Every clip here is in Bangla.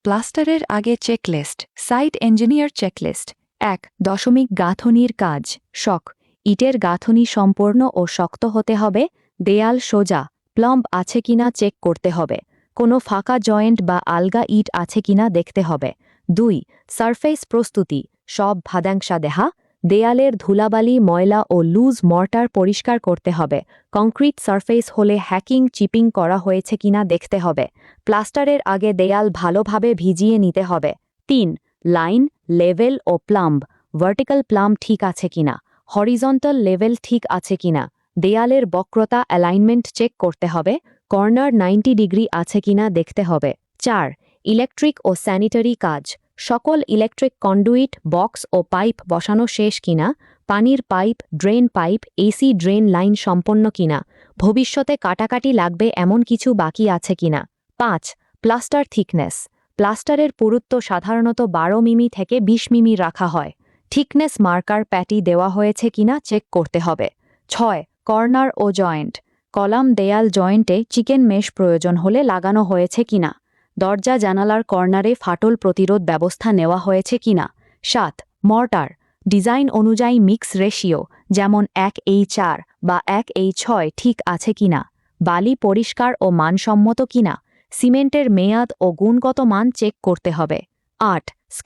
প্লাস্টারের আগে চেকলিস্ট সাইট ইঞ্জিনিয়ার চেকলিস্ট 1 গাঁথনির কাজ শক ইটের গাঁথনি সম্পূর্ণ ও শক্ত হতে হবে দেয়াল সোজা প্লম্ব আছে কিনা চেক করতে হবে কোনো ফাঁকা জয়েন্ট বা আলগা ইট আছে কিনা দেখতে হবে 2 সারফেস প্রস্তুতি সব ভাদাংশা দেহা দেয়ালের ধুলাবালি ময়লা ও লুজ মর্টার পরিষ্কার করতে হবে কংক্রিট সারফেস হলে হ্যাকিং চিপিং করা হয়েছে কিনা দেখতে হবে প্লাস্টারের আগে দেয়াল ভালোভাবে ভিজিয়ে নিতে হবে 3 লাইন লেভেল ও প্লাম্ব ভার্টিক্যাল প্লাম্ব ঠিক আছে কিনা হরিজন্টাল লেভেল ঠিক আছে কিনা দেয়ালের বক্রতা অ্যালাইনমেন্ট চেক করতে হবে কর্নার 90 ডিগ্রি আছে কিনা দেখতে হবে 4 ইলেকট্রিক ও স্যানিটারি কাজ সকল ইলেকট্রিক কন্ডুইট বক্স ও পাইপ বসানো শেষ কিনা পানির pipe drain pipe AC drain line সম্পন্ন কিনা ভবিষ্যতে কাটাকাটি লাগবে এমন কিছু বাকি আছে কিনা 5 প্লাস্টার থিকনেস প্লাস্টারের পুরুত্ব সাধারণত 12 মিমি থেকে 20 মিমি রাখা হয় থিকনেস মার্কার প্যাটি দেওয়া হয়েছে কিনা চেক করতে হবে 6 কর্নার ও জয়েন্ট কলাম দেয়াল জয়েন্টে চিকেন মেশ প্রয়োজন হলে লাগানো হয়েছে কিনা দরজা জানালার কর্নারে ফাটল প্রতিরোধ ব্যবস্থা নেওয়া হয়েছে কিনা 7 মর্টার ডিজাইন অনুযায়ী মিক্স রেশিও যেমন 1:4 বা 1:6 ঠিক আছে কিনা বালি পরিষ্কার ও মানসম্মত কিনা সিমেন্টের মেয়াদ ও গুণগত মান চেক করতে হবে 8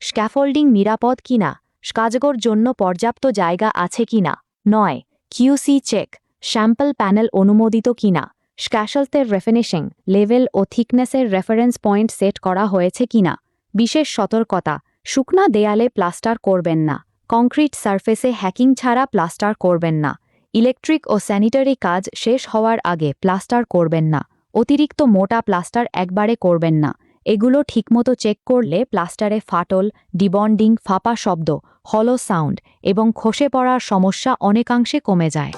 স্ক্যাফোল্ডিং নিরাপদ কিনা কাজগর জন্য পর্যাপ্ত জায়গা আছে কিনা 9 কিউসি চেক স্যাম্পল প্যানেল অনুমোদিত কিনা স্ক্যাশলতের রেফিনিশিং লেভেল ও থিকনেসের রেফারেন্স পয়েন্ট সেট করা হয়েছে কিনা বিশেষ সতর্কতা শুকনা দেয়ালে প্লাস্টার করবেন না কংক্রিট সারফেসে হ্যাকিং ছাড়া প্লাস্টার করবেন না ইলেকট্রিক ও স্যানিটারি কাজ শেষ হওয়ার আগে প্লাস্টার করবেন না অতিরিক্ত মোটা প্লাস্টার একবারে করবেন না এগুলো ঠিকমতো চেক করলে প্লাস্টারে ফাটল ডিবন্ডিং ফাঁপা শব্দ হলো সাউন্ড এবং খসে পড়ার সমস্যা অনেকাংশে কমে যায়